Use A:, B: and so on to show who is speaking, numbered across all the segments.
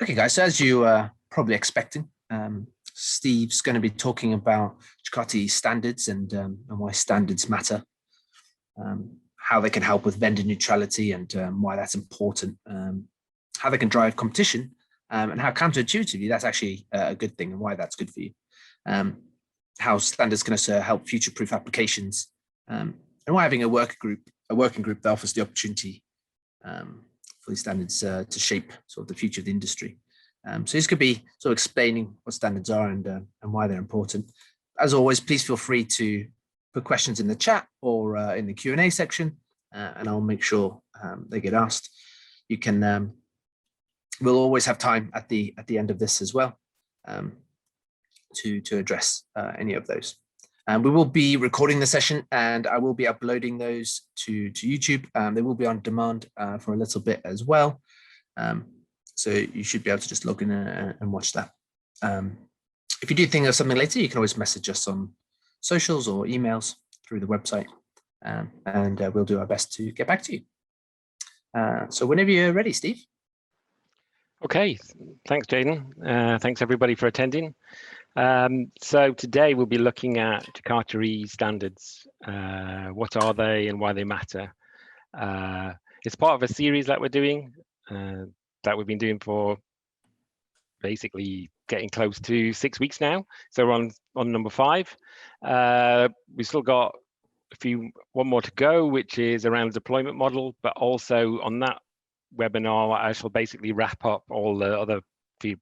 A: Okay, guys, so as you are probably expecting, Steve's going to be talking about Jakarta EE standards and why standards matter, how they can help with vendor neutrality and why that's important, how they can drive competition, and how counterintuitively that's actually a good thing and why that's good for you, how standards can also help future-proof applications, and why having a working group that offers the opportunity for these standards to shape sort of the future of the industry. So this could be sort of explaining what standards are and why they're important. As always, please feel free to put questions in the chat or in the Q&A section, and I'll make sure they get asked. You can, we'll always have time at the end of this as well to address any of those. We will be recording the session and I will be uploading those to YouTube. They will be on demand for a little bit as well. So you should be able to just log in and watch that. If you do think of something later, you can always message us on socials or emails through the website, and we'll do our best to get back to you. So whenever you're ready, Steve.
B: Okay, thanks, Jaden. Thanks everybody for attending. So today we'll be looking at Jakarta EE standards. What are they and why they matter? It's part of a series that we're doing, that we've been doing for basically getting close to 6 weeks now. So we're on number 5. We've still got one more to go, which is around deployment model, but also on that webinar, I shall basically wrap up all the other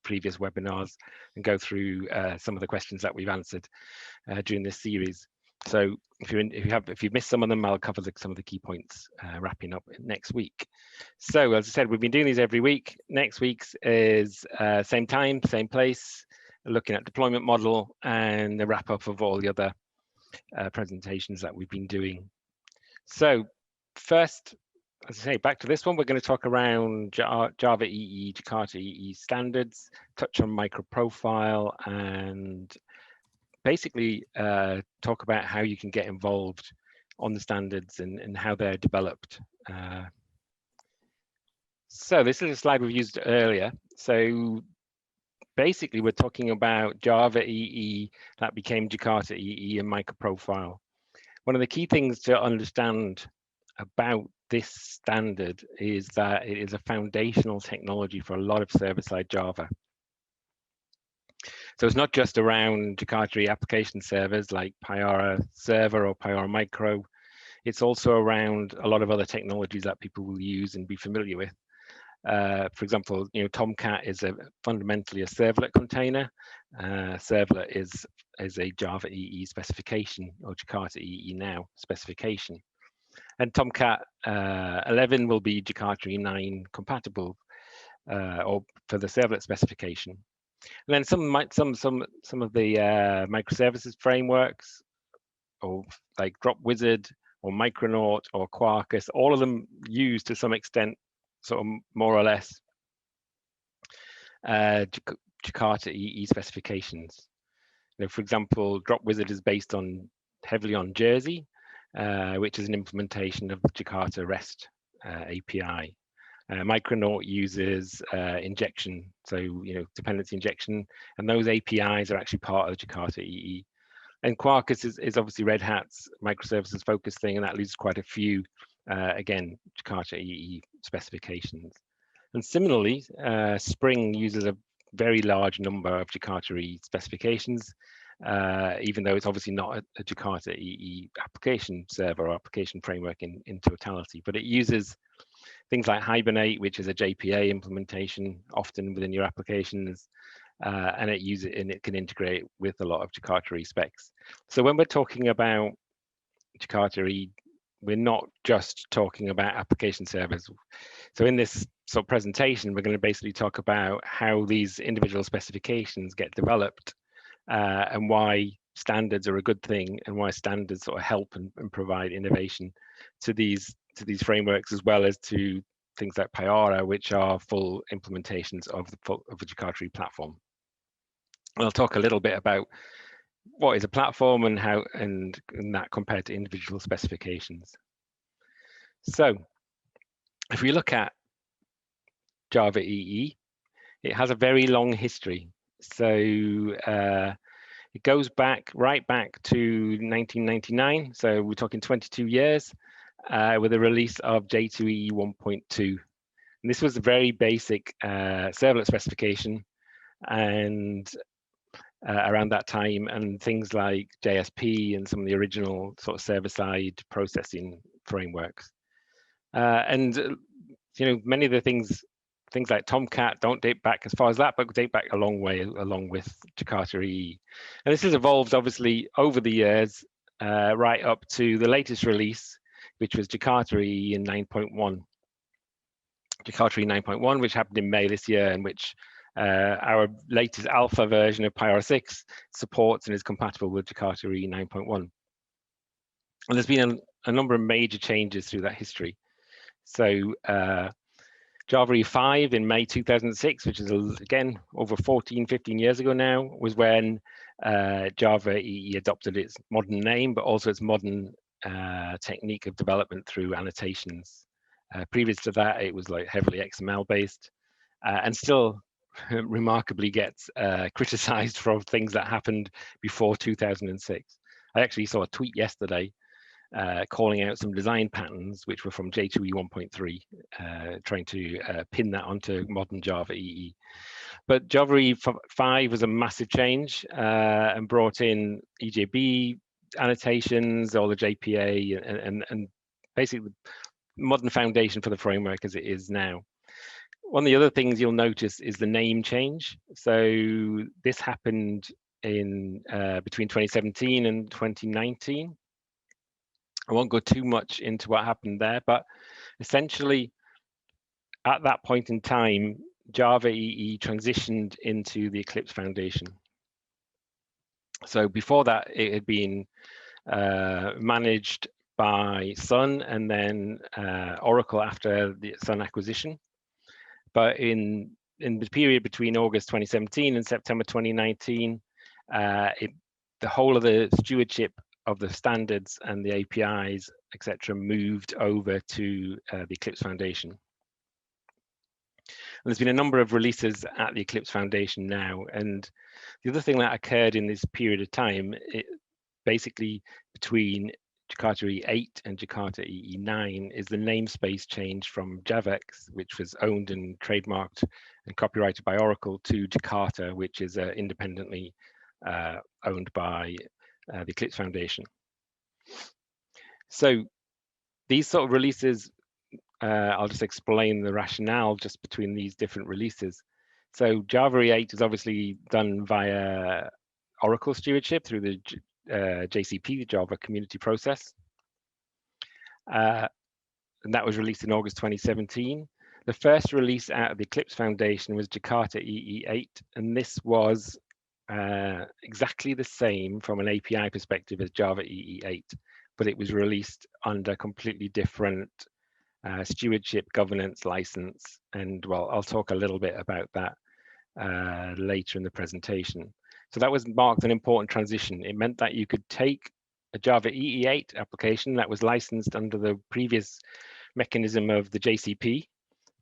B: previous webinars and go through some of the questions that we've answered during this series. So if you've missed some of them, I'll cover some of the key points wrapping up next week. So as I said, we've been doing these every week. Next week's is same time, same place, looking at deployment model and the wrap up of all the other presentations that we've been doing. So first, as I say, back to this one, we're going to talk around Java EE, Jakarta EE standards, touch on microprofile, and basically talk about how you can get involved on the standards and how they're developed. So this is a slide we've used earlier. So basically, we're talking about Java EE that became Jakarta EE and microprofile. One of the key things to understand about this standard is that it is a foundational technology for a lot of server-side Java. So it's not just around Jakarta EE application servers like Payara server or Payara micro. It's also around a lot of other technologies that people will use and be familiar with. For example, Tomcat is fundamentally a servlet container. Servlet is a Java EE specification, or Jakarta EE now specification. And Tomcat 11 will be Jakarta EE 9 compatible, or for the servlet specification. And then some of the microservices frameworks, or like Drop Wizard or Micronaut or Quarkus, all of them use to some extent, sort of more or less, Jakarta EE specifications. For example, Drop Wizard is based heavily on Jersey, which is an implementation of the Jakarta REST API. Micronaut uses injection, so dependency injection, and those APIs are actually part of Jakarta EE. And Quarkus is obviously Red Hat's microservices focused thing, and that leaves quite a few, again, Jakarta EE specifications. And similarly, Spring uses a very large number of Jakarta EE specifications, even though it's obviously not a Jakarta EE application server or application framework in totality, but it uses things like Hibernate, which is a JPA implementation often within your applications, and it can integrate with a lot of Jakarta EE specs. So when we're talking about Jakarta EE, we're not just talking about application servers. So in this sort of presentation, we're going to basically talk about how these individual specifications get developed, and why standards are a good thing, and why standards sort of help and provide innovation to these frameworks, as well as to things like Payara, which are full implementations of the Jakarta EE platform. And I'll talk a little bit about what is a platform and how and that compared to individual specifications. So if we look at Java EE, it has a very long history. So it goes right back to 1999. So we're talking 22 years with the release of J2EE 1.2. And this was a very basic servlet specification, and around that time, and things like JSP and some of the original sort of server-side processing frameworks. And you know, many of the things like Tomcat don't date back as far as that, but date back a long way along with Jakarta EE. And this has evolved obviously over the years, right up to the latest release, which was Jakarta EE in 9.1. Jakarta EE 9.1, which happened in May this year, and which our latest alpha version of Payara 6 supports and is compatible with Jakarta EE 9.1. And there's been a number of major changes through that history. So Java EE 5 in May 2006, which is again over 15 years ago now, was when Java EE adopted its modern name, but also its modern technique of development through annotations. Previous to that, it was like heavily XML based, and still remarkably gets criticized for things that happened before 2006. I actually saw a tweet yesterday calling out some design patterns which were from J2EE 1.3, trying to pin that onto modern Java EE. But Java EE 5 was a massive change and brought in EJB annotations, all the JPA, and basically the modern foundation for the framework as it is now. One of the other things you'll notice is the name change. So this happened in between 2017 and 2019. I won't go too much into what happened there, but essentially at that point in time, Java EE transitioned into the Eclipse Foundation. So before that, it had been managed by Sun and then Oracle after the Sun acquisition. But in the period between August 2017 and September 2019, the whole of the stewardship of the standards and the APIs, etc., moved over to the Eclipse Foundation. And there's been a number of releases at the Eclipse Foundation now. And the other thing that occurred in this period of time, basically between Jakarta EE 8 and Jakarta EE 9, is the namespace change from JAVX, which was owned and trademarked and copyrighted by Oracle, to Jakarta, which is independently owned by the Eclipse Foundation. So these sort of releases, I'll just explain the rationale just between these different releases. So Java EE 8 is obviously done via Oracle stewardship through the JCP, the Java Community Process. And that was released in August 2017. The first release out of the Eclipse Foundation was Jakarta EE 8, and this was exactly the same from an API perspective as Java EE 8, but it was released under completely different stewardship, governance, license, and well, I'll talk a little bit about that later in the presentation. So that was marked an important transition. It meant that you could take a Java EE 8 application that was licensed under the previous mechanism of the JCP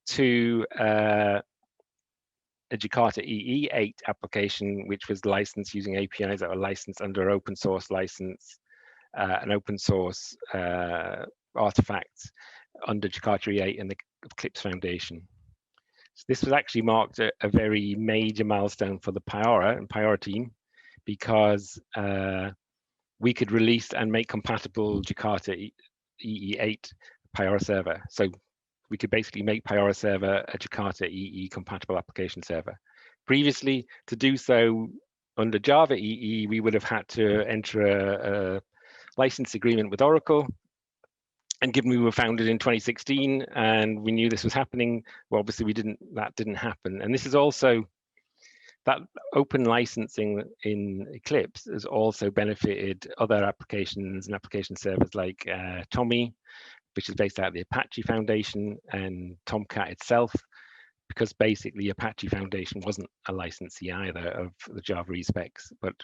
B: to a Jakarta EE 8 application, which was licensed using APIs that were licensed under open source license, an open source artifacts under Jakarta EE 8 and the Eclipse Foundation. So this was actually marked a very major milestone for the Payara team, because we could release and make compatible Jakarta EE 8 Payara server. So we could basically make Payara server a Jakarta EE compatible application server. Previously, to do so under Java EE, we would have had to enter a license agreement with Oracle. And given we were founded in 2016 and we knew this was happening, well, obviously that didn't happen. And this is also, that open licensing in Eclipse has also benefited other applications and application servers like Tommy, which is based out of the Apache Foundation, and Tomcat itself, because basically Apache Foundation wasn't a licensee either of the Java EE specs, but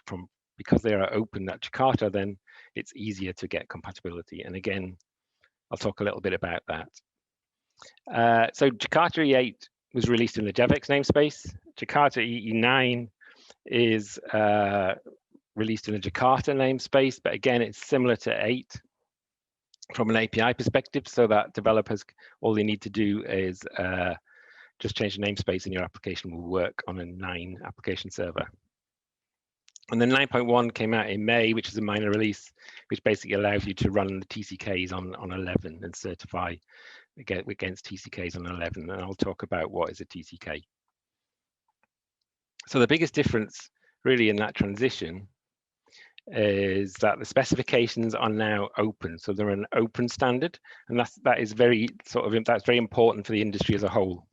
B: because they are open at Jakarta, then it's easier to get compatibility. And again, I'll talk a little bit about that. So Jakarta EE 8 was released in the JAVX namespace. Jakarta EE9 is released in a Jakarta namespace, but again, it's similar to 8 from an API perspective, so that developers, all they need to do is just change the namespace and your application will work on a 9 application server. And then 9.1 came out in May, which is a minor release, which basically allows you to run the TCKs on 11 and certify against TCKs on 11. And I'll talk about what is a TCK. So the biggest difference really in that transition is that the specifications are now open. So they're an open standard, and that's very important for the industry as a whole.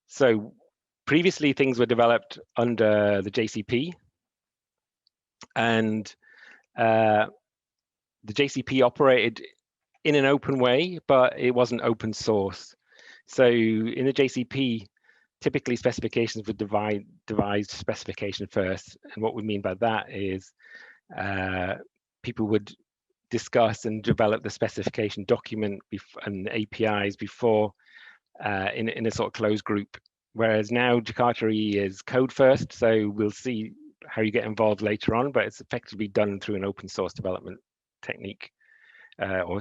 B: So previously things were developed under the JCP, and the JCP operated in an open way, but it wasn't open source. So in the JCP, typically specifications would devise specification first. And what we mean by that is people would discuss and develop the specification document and APIs before in a sort of closed group. Whereas now Jakarta EE is code first, so we'll see how you get involved later on, but it's effectively done through an open source development technique or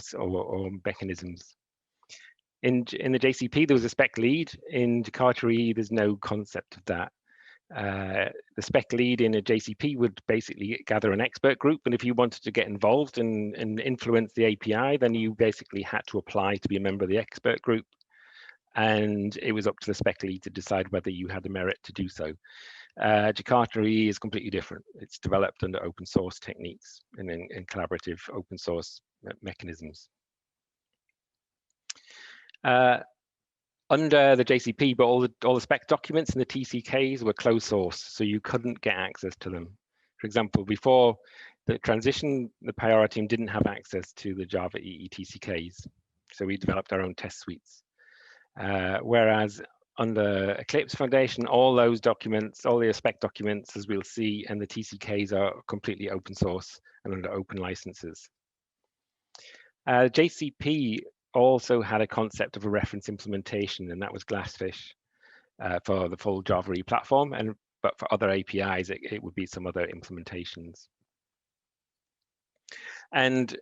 B: mechanisms. In the JCP, there was a spec lead. In Jakarta EE, there's no concept of that. The spec lead in a JCP would basically gather an expert group, and if you wanted to get involved and influence the API, then you basically had to apply to be a member of the expert group, and it was up to the spec lead to decide whether you had the merit to do so. Jakarta EE is completely different. It's developed under open source techniques and in collaborative open source mechanisms. Under the JCP, but all the spec documents and the TCKs were closed source, so you couldn't get access to them. For example, before the transition, the Payara team didn't have access to the Java EE TCKs, so we developed our own test suites. Whereas under Eclipse Foundation, all those documents, all the spec documents, as we'll see, and the TCKs are completely open source and under open licenses. JCP also had a concept of a reference implementation, and that was Glassfish for the full Java EE platform, but for other APIs, it would be some other implementations. And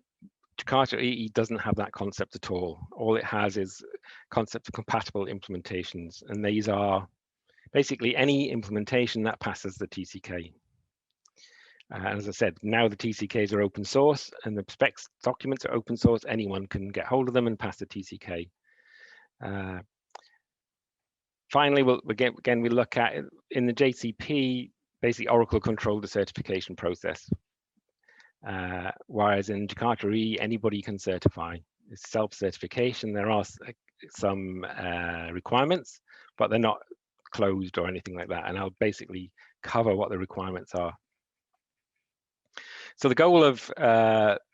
B: Jakarta EE doesn't have that concept at all. All it has is concept of compatible implementations, and these are basically any implementation that passes the TCK. As I said, now the TCKs are open source and the specs documents are open source. Anyone can get hold of them and pass the TCK. Finally, we look at, in the JCP, basically Oracle controlled the certification process. Whereas in Jakarta EE, anybody can certify. It's self-certification. There are some requirements, but they're not closed or anything like that. And I'll basically cover what the requirements are. So the goal of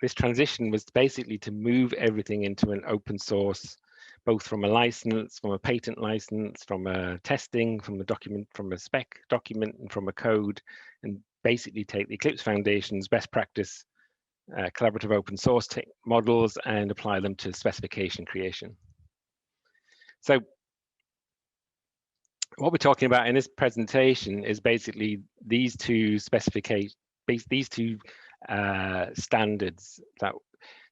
B: this transition was basically to move everything into an open source, both from a license, from a patent license, from a testing, from a document, from a spec document, and from a code, and basically take the Eclipse Foundation's best practice collaborative open source models and apply them to specification creation. So what we're talking about in this presentation is basically these two standards.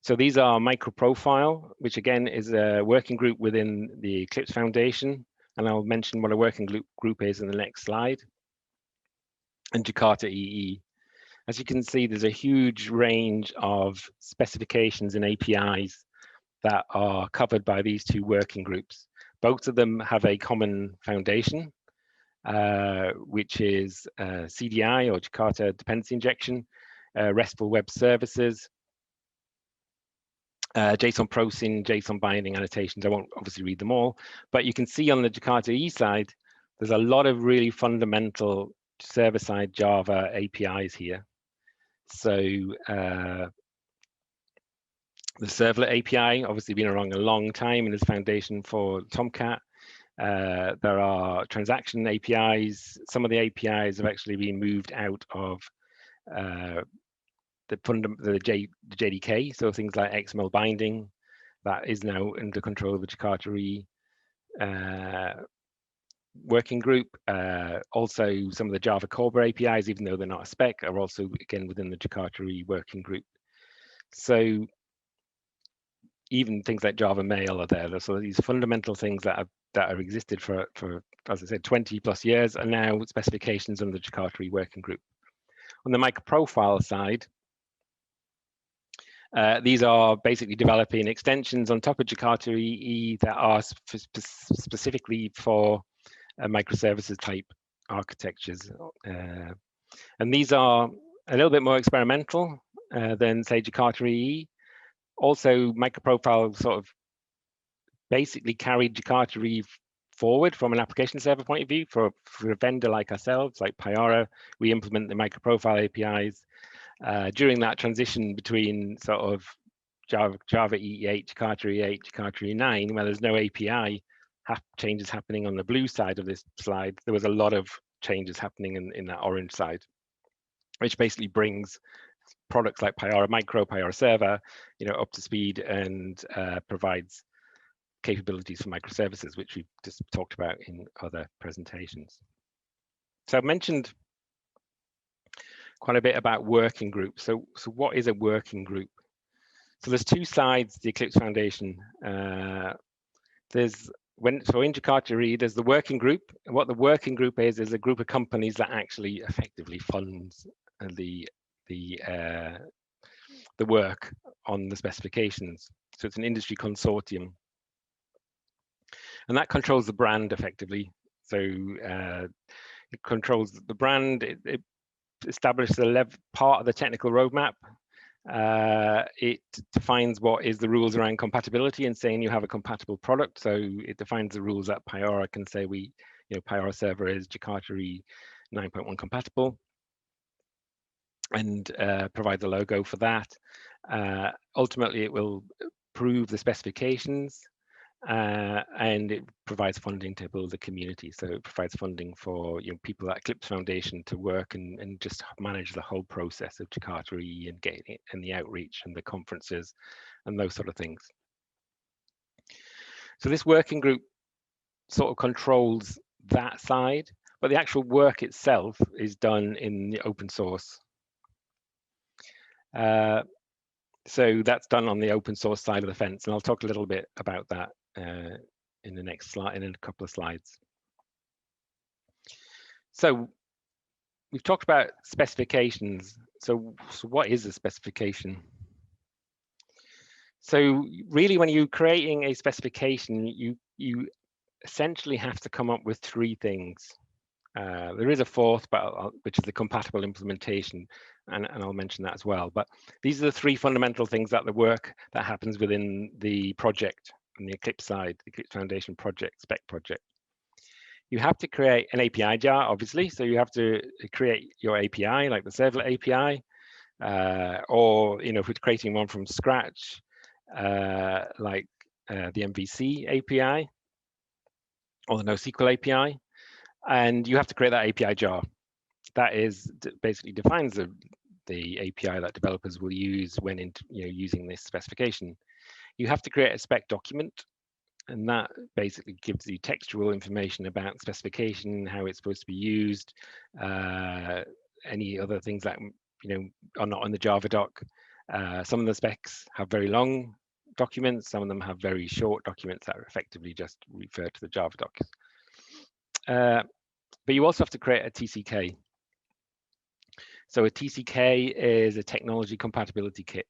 B: So these are microprofile, which again is a working group within the Eclipse Foundation, and I'll mention what a working group is in the next slide. And Jakarta EE. As you can see, there's a huge range of specifications and APIs that are covered by these two working groups. Both of them have a common foundation, which is CDI or Jakarta Dependency Injection, RESTful Web Services, JSON processing, JSON binding annotations. I won't obviously read them all, but you can see on the Jakarta EE side, there's a lot of really fundamental server-side Java APIs here. So the servlet API, obviously been around a long time and is foundation for Tomcat. There are transaction APIs. Some of the APIs have actually been moved out of the JDK, so things like XML binding, that is now under control of the Jakarta EE. working group. Also, some of the Java Core APIs, even though they're not a spec, are also again within the Jakarta EE working group. So even things like Java Mail are there. So these fundamental things that have existed for, as I said, 20 plus years are now specifications on the Jakarta EE working group. On the microprofile side, these are basically developing extensions on top of Jakarta EE that are specifically for microservices type architectures. And these are a little bit more experimental than, say, Jakarta EE. Also, microprofile sort of basically carried Jakarta EE forward from an application server point of view. For a vendor like ourselves, like Payara, we implement the microprofile APIs. During that transition between sort of Java EE8, Jakarta EE8, Jakarta EE9, where there's no API changes happening on the blue side of this slide, there was a lot of changes happening in that orange side, which basically brings products like Payara Micro, Payara Server, up to speed and provides capabilities for microservices, which we've just talked about in other presentations. So I've mentioned quite a bit about working groups. So what is a working group? So there's two sides to the Eclipse Foundation. So in Jakarta EE, there's the working group. And what the working group is a group of companies that actually effectively funds the work on the specifications. So it's an industry consortium. And that controls the brand effectively. So it controls the brand, it establishes a part of the technical roadmap. It defines what is the rules around compatibility and saying you have a compatible product. So it defines the rules that Payara can say Payara server is Jakarta EE 9.1 compatible, and provides a logo for that. Ultimately, it will prove the specifications, and it provides funding to build a community. So it provides funding for people at Eclipse Foundation to work and just manage the whole process of Jakarta EE and getting it, and the outreach and the conferences and those sort of things. So this working group sort of controls that side, but the actual work itself is done in the open source. So that's done on the open source side of the fence, and I'll talk a little bit about that in the next slide, in a couple of slides. So we've talked about specifications. So what is a specification? So really, when you're creating a specification, you essentially have to come up with three things. There is a fourth, which is the compatible implementation, and I'll mention that as well. But these are the three fundamental things that the work that happens within the project on the Eclipse side, the Eclipse Foundation project, Spec project. You have to create an API jar, obviously. So you have to create your API, like the servlet API, or if we're creating one from scratch, like the MVC API or the NoSQL API. And you have to create that API jar. That basically defines the API that developers will use when using this specification. You have to create a spec document, and that basically gives you textual information about the specification, how it's supposed to be used, any other things that are not on the Java doc. Some of the specs have very long documents. Some of them have very short documents that are effectively just refer to the Java docs. But you also have to create a TCK. So a TCK is a technology compatibility kit.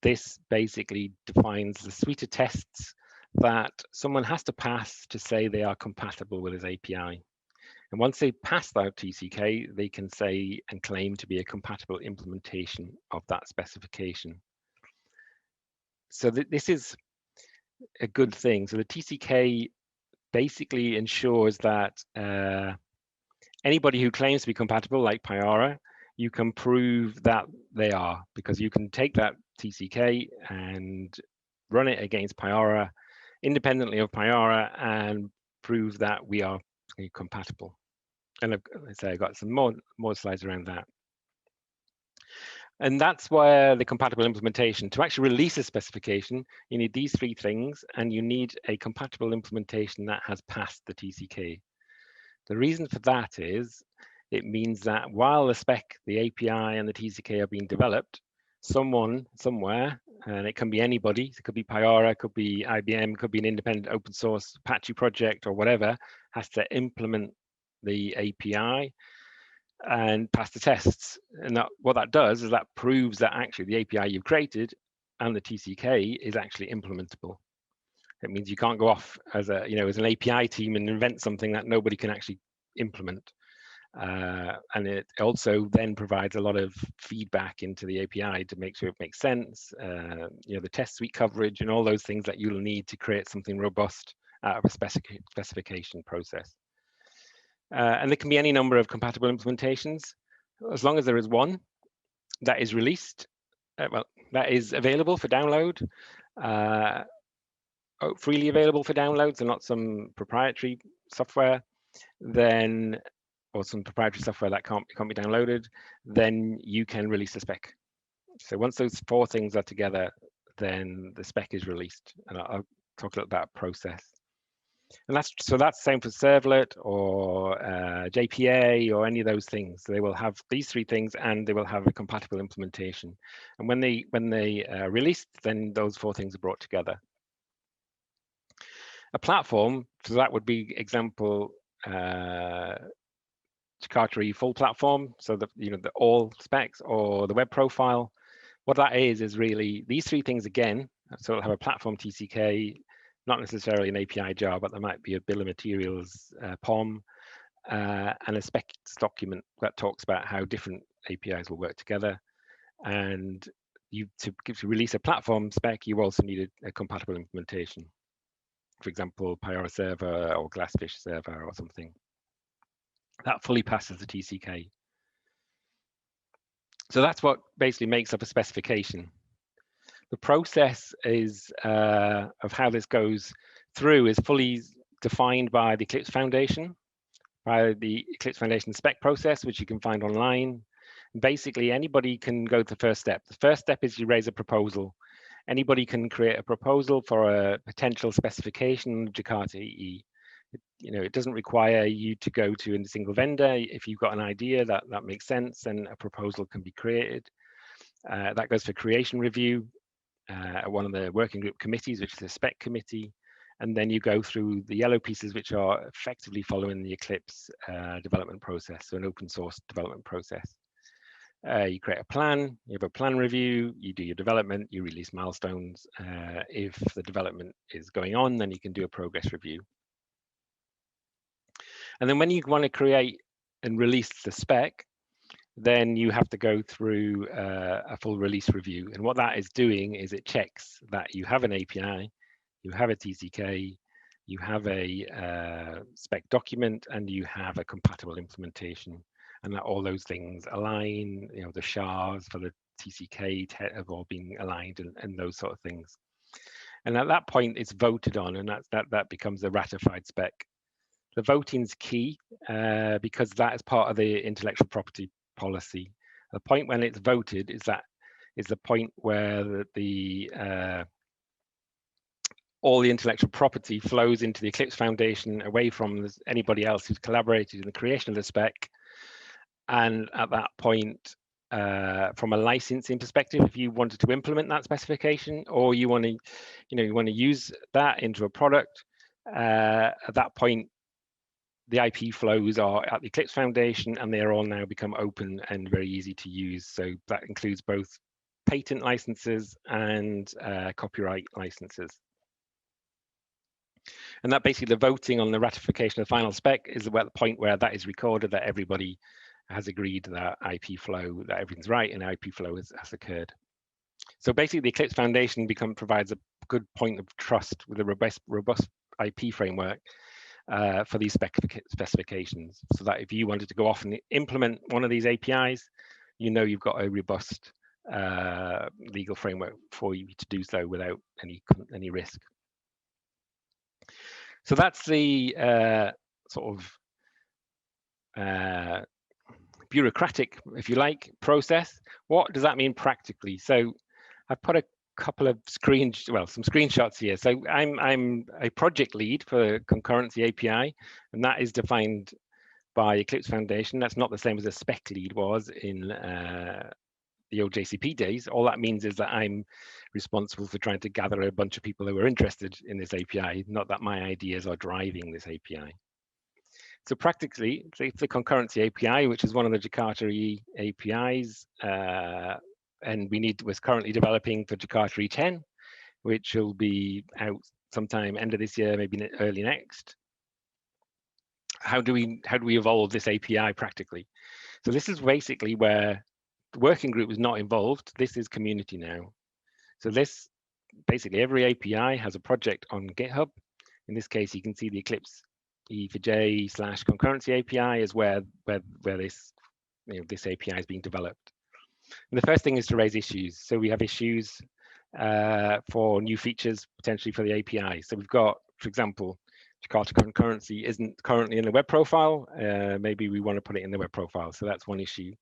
B: This basically defines the suite of tests that someone has to pass to say they are compatible with his API. And once they pass that TCK, they can say and claim to be a compatible implementation of that specification. So this is a good thing. So the TCK basically ensures that anybody who claims to be compatible, like Payara, you can prove that they are, because you can take that TCK and run it against Payara, independently of Payara, and prove that we are compatible. And let's say I got some more slides around that. And that's where the compatible implementation, to actually release a specification, you need these three things, and you need a compatible implementation that has passed the TCK. The reason for that is it means that while the spec, the API and the TCK are being developed, someone somewhere, and it can be anybody, it could be Payara, it could be IBM, could be an independent open source Apache project or whatever, has to implement the API and pass the tests. And what that does is that proves that actually the API you've created and the TCK is actually implementable. It means you can't go off as a, as an API team and invent something that nobody can actually implement. And it also then provides a lot of feedback into the API to make sure it makes sense, the test suite coverage and all those things that you'll need to create something robust out of a specification process. And there can be any number of compatible implementations, as long as there is one that is released, that is available for download, freely available for download, so not some proprietary software, then, or some proprietary software that can't be downloaded, then you can release a spec. So once those 4 things are together, then the spec is released. And I'll talk a little about process. And that's the same for servlet or JPA or any of those things. They will have these 3 things, and they will have a compatible implementation. And when they are released, then those 4 things are brought together. A platform, so that would be example Jakarta EE full platform. So the all specs or the web profile. What that is really these 3 things again. So it'll have a platform TCK, not necessarily an API jar, but there might be a bill of materials POM, and a specs document that talks about how different APIs will work together. And to release a platform spec, you also need a compatible implementation. For example, Payara server or Glassfish server or something. That fully passes the TCK. So that's what basically makes up a specification. The process is of how this goes through is fully defined by the Eclipse Foundation, by the Eclipse Foundation spec process, which you can find online. Basically, anybody can go to the first step. The first step is you raise a proposal. Anybody can create a proposal for a potential specification of Jakarta EE. It doesn't require you to go to a single vendor. If you've got an idea that makes sense, then a proposal can be created. That goes for creation review at one of the working group committees, which is the spec committee. And then you go through the yellow pieces, which are effectively following the Eclipse development process, so an open source development process. You create a plan, you have a plan review, you do your development, you release milestones. If the development is going on, then you can do a progress review. And then when you want to create and release the spec, then you have to go through a full release review. And what that is doing is it checks that you have an API, you have a TCK, you have a spec document, and you have a compatible implementation. And that all those things align, the SHAs for the TCK have all been aligned and those sort of things. And at that point, it's voted on, and that becomes a ratified spec. The voting's key because that is part of the intellectual property policy. The point when it's voted is the point where all the intellectual property flows into the Eclipse Foundation away from anybody else who's collaborated in the creation of the spec. And at that point, from a licensing perspective, if you wanted to implement that specification, or you want to use that into a product, at that point, the IP flows are at the Eclipse Foundation, and they are all now become open and very easy to use. So that includes both patent licenses and copyright licenses. And that basically the voting on the ratification of the final spec is the point where that is recorded, that everybody has agreed that IP flow, that everything's right and IP flow has occurred. So basically the Eclipse Foundation provides a good point of trust with a robust IP framework for these specifications, so that if you wanted to go off and implement one of these APIs, you've got a robust legal framework for you to do so without any risk. So that's the sort of bureaucratic, if you like, process. What does that mean practically? So I've put a couple of some screenshots here. So I'm a project lead for Concurrency API, and that is defined by Eclipse Foundation. That's not the same as a spec lead was in the old JCP days. All that means is that I'm responsible for trying to gather a bunch of people who are interested in this API, not that my ideas are driving this API. So practically, it's the concurrency API, which is one of the Jakarta EE APIs, and we're currently developing for Jakarta E10, which will be out sometime end of this year, maybe early next. How do we evolve this API practically? So this is basically where the working group is not involved. This is community now. So this, basically every API has a project on GitHub. In this case, you can see the Eclipse E4J/concurrency API is where this, this API is being developed. And the first thing is to raise issues. So we have issues for new features potentially for the API. So we've got, for example, Jakarta concurrency isn't currently in the web profile. Maybe we want to put it in the web profile. So that's one issue.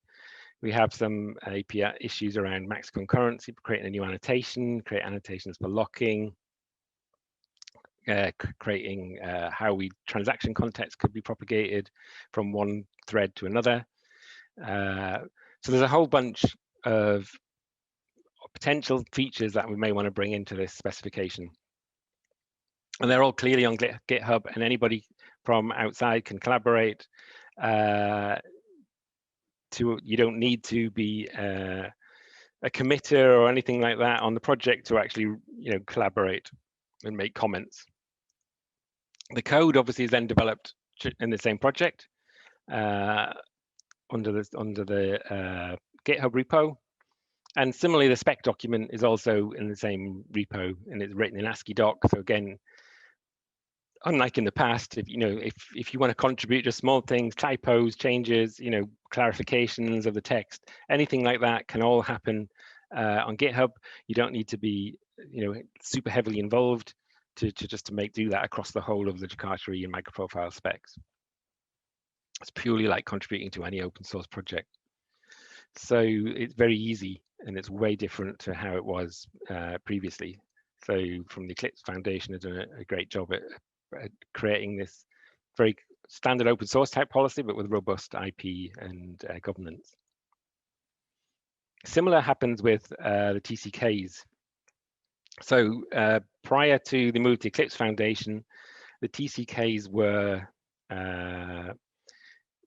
B: We have some API issues around max concurrency, creating a new annotation, create annotations for locking, creating how transaction context could be propagated from one thread to another. So there's a whole bunch of potential features that we may want to bring into this specification. And they're all clearly on GitHub, and anybody from outside can collaborate. You don't need to be a committer or anything like that on the project to actually collaborate and make comments. The code obviously is then developed in the same project under the GitHub repo. And similarly, the spec document is also in the same repo, and it's written in ASCII doc. So again, unlike in the past, if you want to contribute to small things, typos, changes, clarifications of the text, anything like that can all happen on GitHub. You don't need to be super heavily involved to do that across the whole of the Jakarta EE and microprofile specs. It's purely like contributing to any open source project. So it's very easy, and it's way different to how it was previously. So from the Eclipse Foundation has done a great job at creating this very standard open source type policy, but with robust IP and governance. Similar happens with the TCKs. So prior to the move to Eclipse Foundation, the TCKs were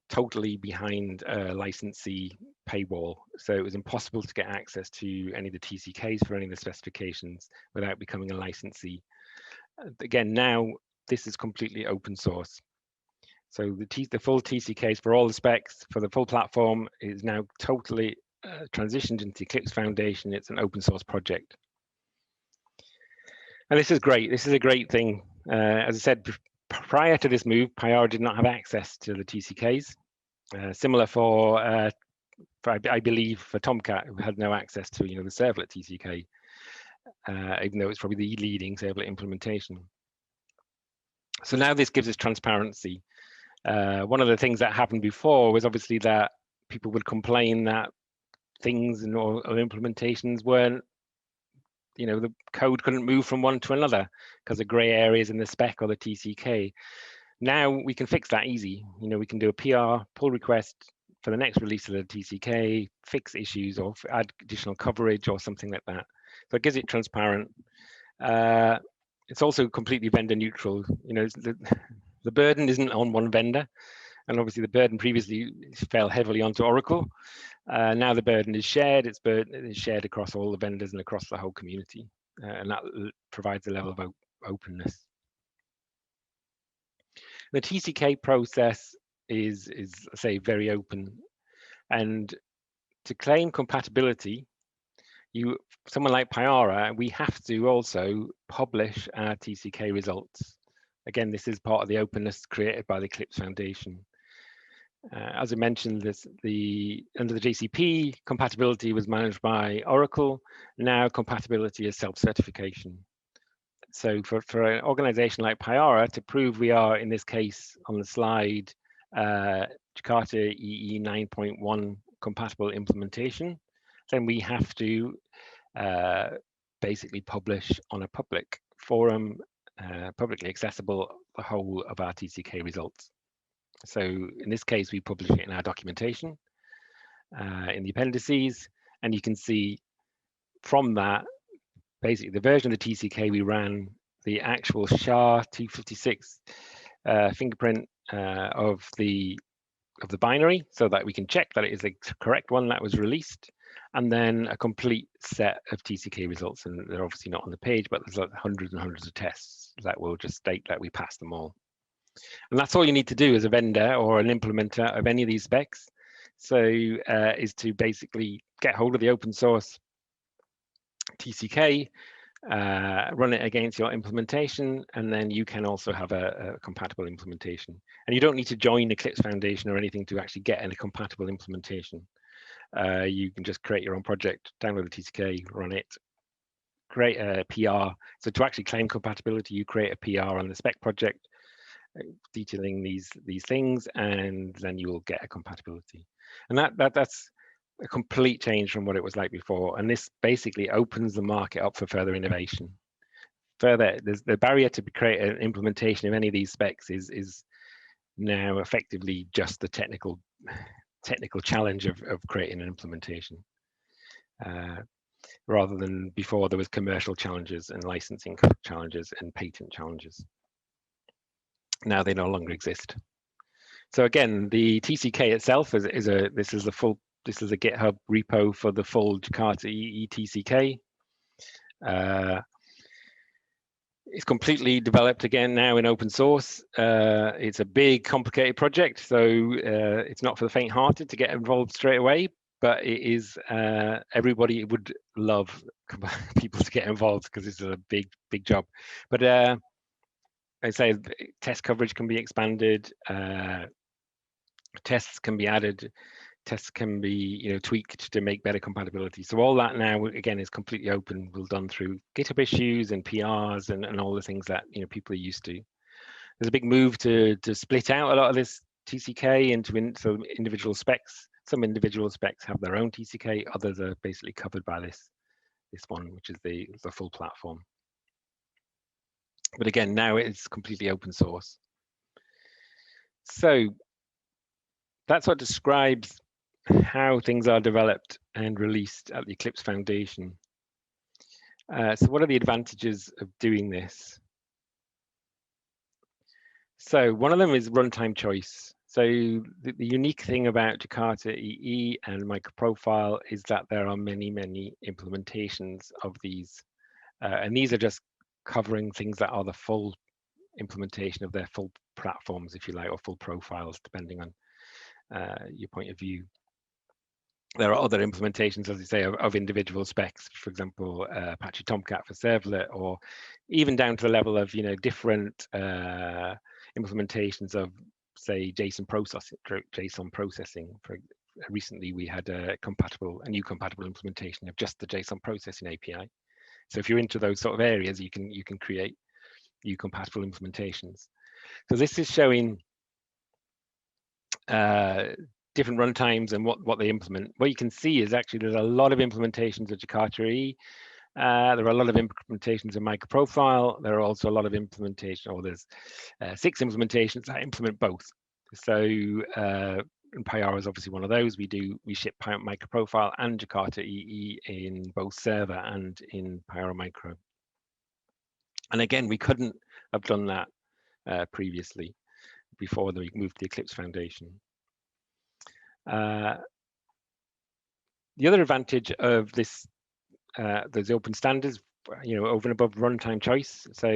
B: totally behind a licensee paywall. So it was impossible to get access to any of the TCKs for any of the specifications without becoming a licensee. Again, now this is completely open source. So the full TCKs for all the specs for the full platform is now totally transitioned into Eclipse Foundation. It's an open source project. And this is great. This is a great thing. As I said, prior to this move, Payara did not have access to the TCKs. Similar for I believe, for Tomcat, who had no access to the servlet TCK, even though it's probably the leading servlet implementation. So now this gives us transparency. One of the things that happened before was obviously that people would complain that things or implementations weren't, the code couldn't move from one to another because of gray areas in the spec or the TCK. Now we can fix that easy. We can do a PR pull request for the next release of the TCK, fix issues or add additional coverage or something like that. So it gives it transparent. It's also completely vendor neutral. The burden isn't on one vendor, and obviously the burden previously fell heavily onto Oracle. Now the burden is shared. It's shared across all the vendors and across the whole community, and that provides a level of openness. The TCK process is say very open, and to claim compatibility, someone like Payara, we have to also publish our TCK results. Again, this is part of the openness created by the Eclipse Foundation. As I mentioned, under the JCP, compatibility was managed by Oracle. Now compatibility is self-certification. So for an organization like Payara to prove we are, in this case on the slide, Jakarta EE 9.1 compatible implementation, then we have to basically publish on a public forum, publicly accessible, the whole of our TCK results. So in this case, we publish it in our documentation in the appendices, and you can see from that, basically the version of the TCK we ran, the actual SHA-256 fingerprint of the binary, so that we can check that it is the correct one that was released, and then a complete set of TCK results. And they're obviously not on the page, but there's like hundreds and hundreds of tests that will just state that we passed them all. And that's all you need to do as a vendor or an implementer of any of these specs. So is to basically get hold of the open source TCK, run it against your implementation, and then you can also have a compatible implementation. And you don't need to join Eclipse Foundation or anything to actually get a compatible implementation. You can just create your own project, download the TCK, run it, create a PR. So to actually claim compatibility, you create a PR on the Spec project, detailing these things, and then you will get a compatibility. And that's a complete change from what it was like before. And this basically opens the market up for further innovation. Further, there's the barrier to create an implementation of any of these specs is now effectively just the technical challenge of creating an implementation. Rather than before, there was commercial challenges and licensing challenges and patent challenges. Now they no longer exist. So again, the TCK itself this is a GitHub repo for the full Jakarta EE TCK. It's completely developed again now in open source. It's a big, complicated project, so it's not for the faint-hearted to get involved straight away. But it is, everybody would love people to get involved because it's a big job. But I say test coverage can be expanded, tests can be added, tests can be tweaked to make better compatibility. So all that now again is completely open, will done through GitHub issues and PRs and all the things that people are used to. There's a big move to split out a lot of this TCK into individual specs. Some individual specs have their own TCK, others are basically covered by this one, which is the full platform. But again, now it's completely open source. So that's what describes how things are developed and released at the Eclipse Foundation. So what are the advantages of doing this? So one of them is runtime choice. So the unique thing about Jakarta EE and MicroProfile is that there are many implementations of these. And these are just covering things that are the full implementation of their full platforms, if you like, or full profiles, depending on your point of view. There are other implementations, as you say, of individual specs, for example, Apache Tomcat for servlet, or even down to the level of implementations of, say, JSON processing. Recently, we had a new compatible implementation of just the JSON processing API. So if you're into those sort of areas, you can create new compatible implementations. So this is showing different runtimes and what they implement. What you can see is actually there's a lot of implementations of Jakarta EE. There are a lot of implementations of MicroProfile. There are also a lot of there's 6 implementations that implement both. So Payara is obviously one of those. We ship MicroProfile and Jakarta EE in both server and in Payara Micro. And again, we couldn't have done that previously, before we moved to the Eclipse Foundation. The other advantage of this, those open standards, over and above runtime choice, so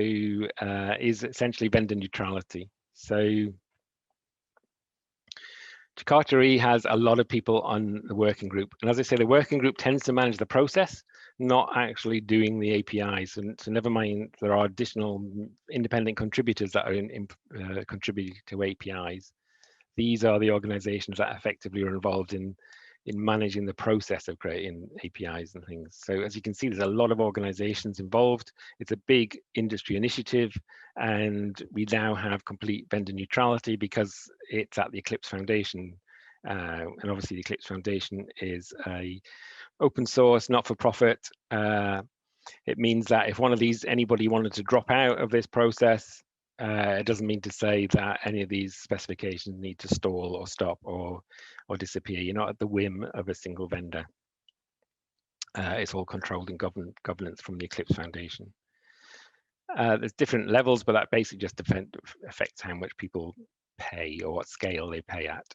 B: is essentially vendor neutrality. So Jakarta EE has a lot of people on the working group, and as I say, the working group tends to manage the process, not actually doing the APIs. And so never mind, there are additional independent contributors that are contributing to APIs. These are the organizations that effectively are involved in managing the process of creating APIs and things. So as you can see, there's a lot of organizations involved. It's a big industry initiative, and we now have complete vendor neutrality because it's at the Eclipse Foundation. And obviously the Eclipse Foundation is a open source, not-for-profit. It means that if anybody wanted to drop out of this process, it doesn't mean to say that any of these specifications need to stall or stop or disappear. You're not at the whim of a single vendor. It's all controlled and governance from the Eclipse Foundation. There's different levels, but that basically just affects how much people pay or what scale they pay at.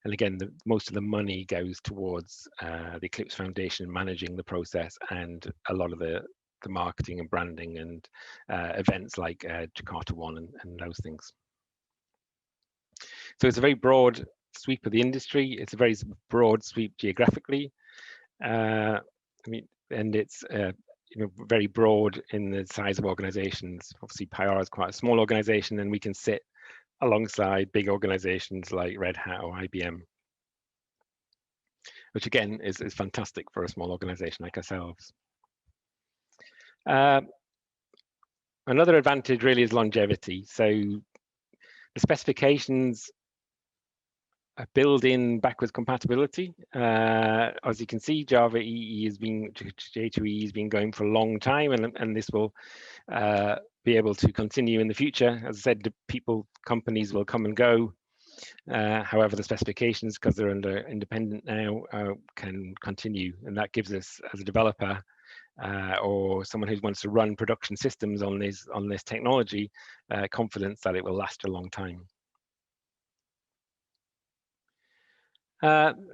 B: And again, most of the money goes towards the Eclipse Foundation managing the process, and a lot of the marketing and branding and events like Jakarta EE and those things. So it's a very broad sweep of the industry. It's a very broad sweep geographically. I mean, and it's very broad in the size of organizations. Obviously, Payara is quite a small organization, and we can sit alongside big organizations like Red Hat or IBM, which again is fantastic for a small organization like ourselves. Another advantage really is longevity. So the specifications build in backwards compatibility. As you can see, Java EE has been, J2EE has been going for a long time, and this will be able to continue in the future. As I said, companies will come and go. However, the specifications, because they're under independent now, can continue, and that gives us, as a developer or someone who wants to run production systems on this technology, confidence that it will last a long time.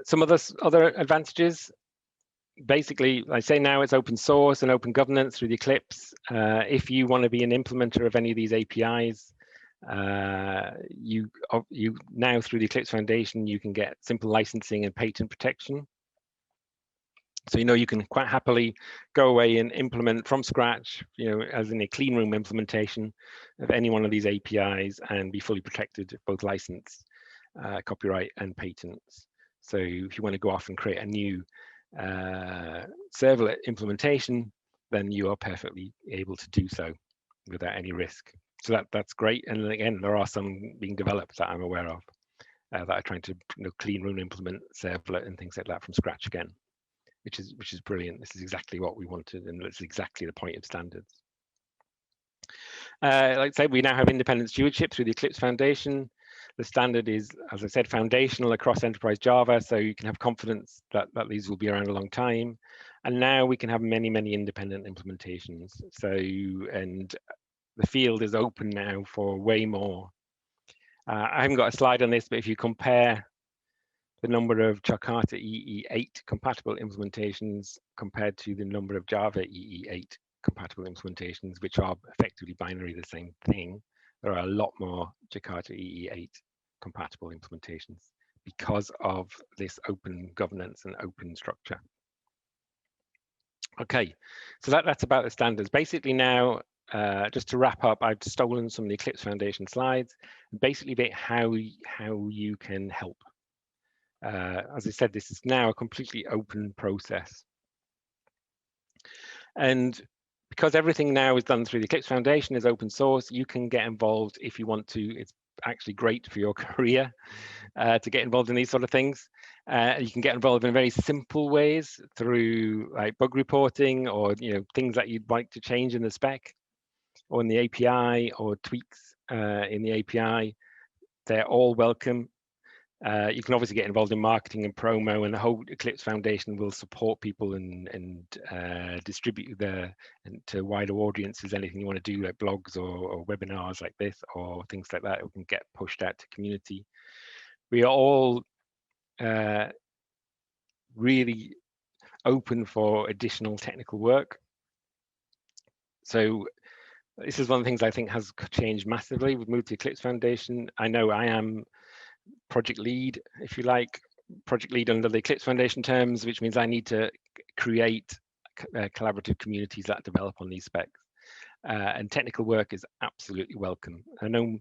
B: Some of the other advantages, basically, I say now it's open source and open governance through the Eclipse. If you want to be an implementer of any of these APIs, you now through the Eclipse Foundation, you can get simple licensing and patent protection. So you can quite happily go away and implement from scratch, as in a clean room implementation of any one of these APIs and be fully protected, both license, copyright, and patents. So if you want to go off and create a new servlet implementation, then you are perfectly able to do so without any risk. So that's great. And again, there are some being developed that I'm aware of that are trying to clean room implement servlet and things like that from scratch again, which is brilliant. This is exactly what we wanted, and it's exactly the point of standards. Like I said, we now have independent stewardship through the Eclipse Foundation. The standard is, as I said, foundational across enterprise Java, so you can have confidence that these will be around a long time. And now we can have many, many independent implementations. So, and the field is open now for way more. I haven't got a slide on this, but if you compare the number of Jakarta EE 8 compatible implementations compared to the number of Java EE 8 compatible implementations, which are effectively binary the same thing, there are a lot more Jakarta EE 8 compatible implementations because of this open governance and open structure. Okay, so that's about the standards. Basically now, just to wrap up, I've stolen some of the Eclipse Foundation slides, basically about how you can help. As I said, this is now a completely open process. And because everything now is done through the Eclipse Foundation, is open source, you can get involved if you want to. It's actually great for your career to get involved in these sort of things. You can get involved in very simple ways through like bug reporting or things that you'd like to change in the spec or in the API or tweaks in the API. They're all welcome. You can obviously get involved in marketing and promo, and the whole Eclipse Foundation will support people and distribute to wider audiences. Anything you want to do, like blogs or webinars like this or things like that, it can get pushed out to community. We are all really open for additional technical work. So this is one of the things I think has changed massively. We've moved to Eclipse Foundation. I know I am project lead, if you like, project lead under the Eclipse Foundation terms, which means I need to create collaborative communities that develop on these specs. And technical work is absolutely welcome. I know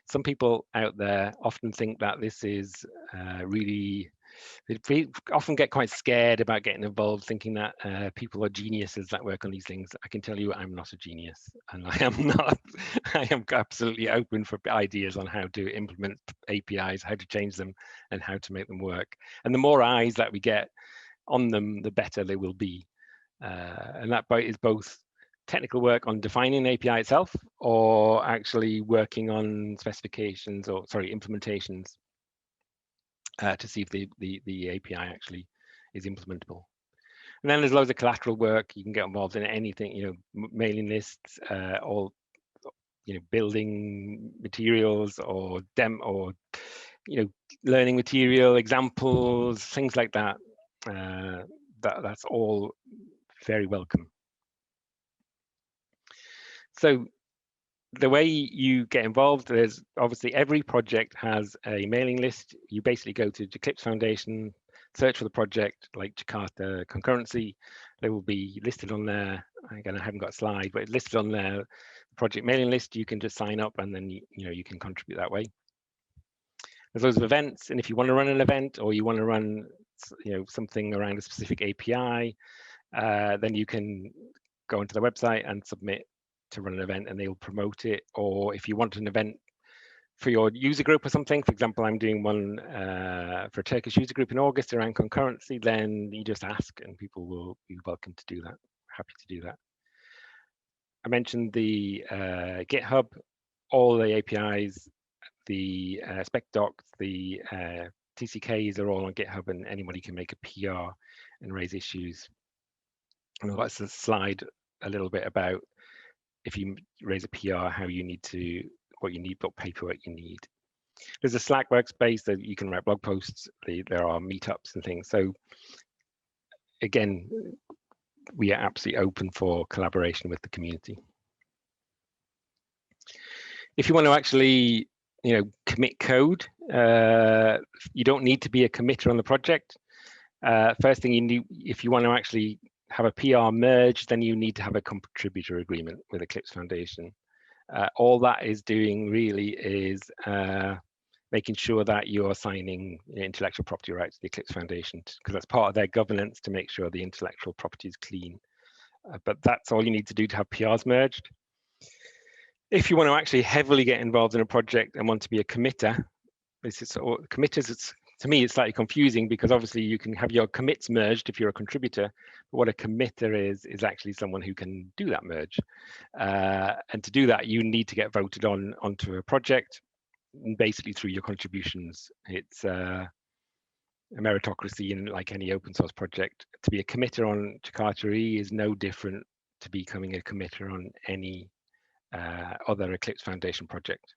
B: some people out there often think that this is they often get quite scared about getting involved, thinking that people are geniuses that work on these things. I can tell you I'm not a genius, and I am not. I am absolutely open for ideas on how to implement APIs, how to change them, and how to make them work. And the more eyes that we get on them, the better they will be. And that is both technical work on defining the API itself, or actually working on specifications, or sorry, implementations to see if the API actually is implementable. And then there's loads of collateral work. You can get involved in anything, you know, mailing lists, all, you know, building materials, or you know, learning material, examples, things like that. That's all very welcome. So the way you get involved, there's obviously every project has a mailing list. You basically go to Eclipse Foundation, search for the project like Jakarta concurrency. They will be listed on there. Again, I haven't got a slide, but it's listed on their project mailing list. You can just sign up, and then you know, you can contribute that way. There's loads of events, and if you want to run an event, or you want to run, you know, something around a specific API, then you can go onto the website and submit to run an event, and they'll promote it. Or if you want an event for your user group or something, for example, I'm doing one for a Turkish user group in August around concurrency, then you just ask and people will be welcome to do that, happy to do that. I mentioned the GitHub, all the APIs, the spec docs, the TCKs are all on GitHub, and anybody can make a PR and raise issues. And I've got a slide a little bit about if you raise a PR, how you need to, what you need, what paperwork you need. There's a Slack workspace that you can write blog posts. There are meetups and things. So again, we are absolutely open for collaboration with the community. If you want to actually, you know, commit code, you don't need to be a committer on the project. First thing you need, if you want to actually have a PR merge, then you need to have a contributor agreement with Eclipse Foundation. All that is doing really is making sure that you're signing intellectual property rights to the Eclipse Foundation, because that's part of their governance to make sure the intellectual property is clean. But that's all you need to do to have PRs merged. If you want to actually heavily get involved in a project and want to be a committer, committers, to me, it's slightly confusing, because obviously you can have your commits merged if you're a contributor, but what a committer is actually someone who can do that merge. And to do that, you need to get voted onto a project, basically through your contributions. It's a meritocracy in like any open source project. To be a committer on Jakarta EE is no different to becoming a committer on any other Eclipse Foundation project.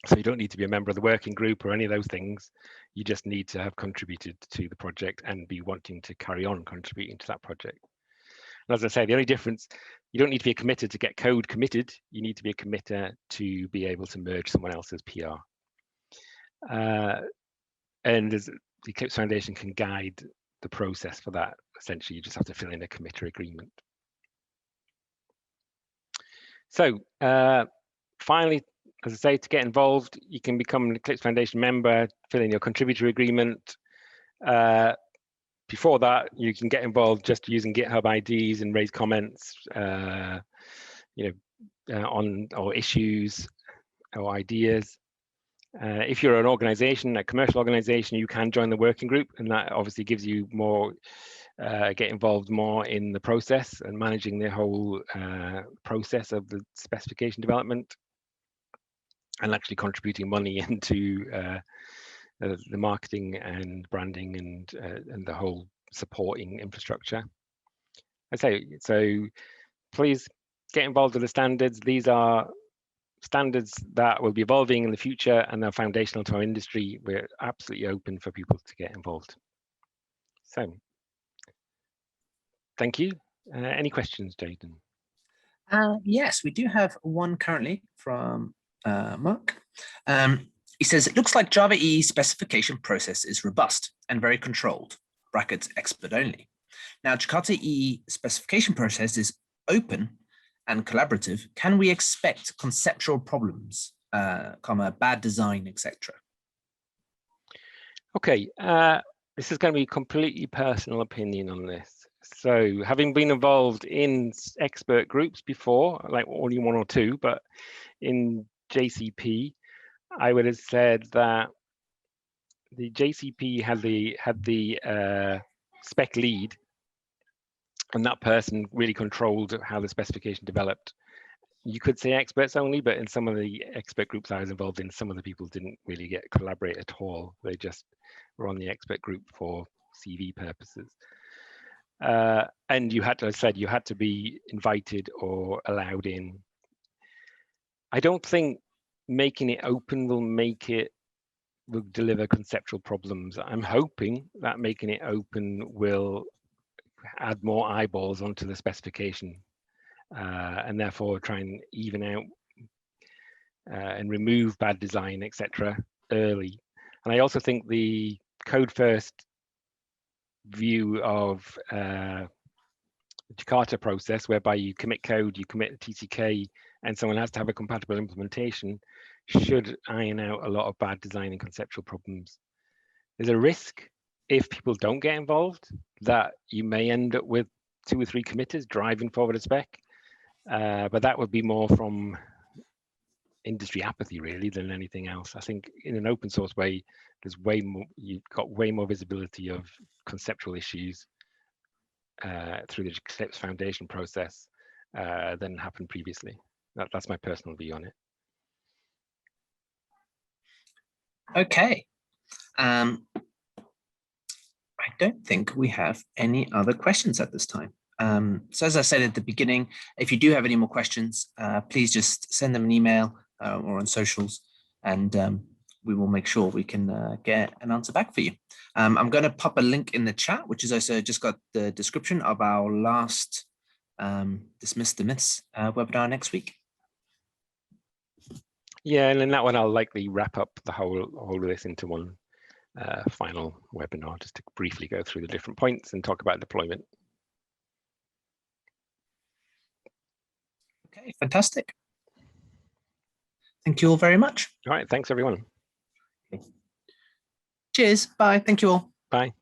B: So you don't need to be a member of the working group or any of those things. You just need to have contributed to the project and be wanting to carry on contributing to that project. And as I say, the only difference, you don't need to be a committer to get code committed. You need to be a committer to be able to merge someone else's PR. And the Eclipse Foundation can guide the process for that. Essentially, you just have to fill in a committer agreement. So finally, as I say, to get involved, you can become an Eclipse Foundation member, fill in your contributor agreement. Before that, you can get involved just using GitHub IDs and raise comments, you know, on or issues or ideas. If you're an organization, a commercial organization, you can join the working group, and that obviously gives you more, get involved more in the process and managing the whole process of the specification development, and actually contributing money into the marketing and branding and the whole supporting infrastructure. I say, so please get involved with the standards. These are standards that will be evolving in the future, and they're foundational to our industry. We're absolutely open for people to get involved. So thank you. Any questions, Jaden?
A: Yes, we do have one currently from Mark. He says, it looks like Java EE specification process is robust and very controlled, brackets expert only. Now, Jakarta EE specification process is open and collaborative. Can we expect conceptual problems, bad design, etc.? Okay,
B: this is going to be completely personal opinion on this. So having been involved in expert groups before, like only one or two, but in JCP, I would have said that the JCP had the spec lead and that person really controlled how the specification developed. You could say experts only, but in some of the expert groups I was involved in, some of the people didn't really get collaborate at all. They just were on the expert group for CV purposes. And you had to, as I said, you had to be invited or allowed in. I don't think making it open will deliver conceptual problems. I'm hoping that making it open will add more eyeballs onto the specification. And therefore try and even out and remove bad design, etc. early. And I also think the code first view of the Jakarta process, whereby you commit code, you commit a TCK, and someone has to have a compatible implementation, should iron out a lot of bad design and conceptual problems. There's a risk if people don't get involved that you may end up with 2 or 3 committers driving forward a spec. But that would be more from industry apathy really than anything else. I think in an open source way, there's way more, you've got way more visibility of conceptual issues through the Eclipse Foundation process than happened previously. That's my personal view on it.
A: Okay. I don't think we have any other questions at this time. So as I said at the beginning, if you do have any more questions, please just send them an email or on socials, and we will make sure we can get an answer back for you. I'm going to pop a link in the chat, which is also just got the description of our last Dismiss the Myths webinar next week.
B: Yeah, and in that one, I'll likely wrap up the whole of this into one final webinar, just to briefly go through the different points and talk about deployment.
A: Okay, fantastic. Thank you all very much.
B: All right, thanks everyone.
A: Cheers. Bye. Thank you all.
B: Bye.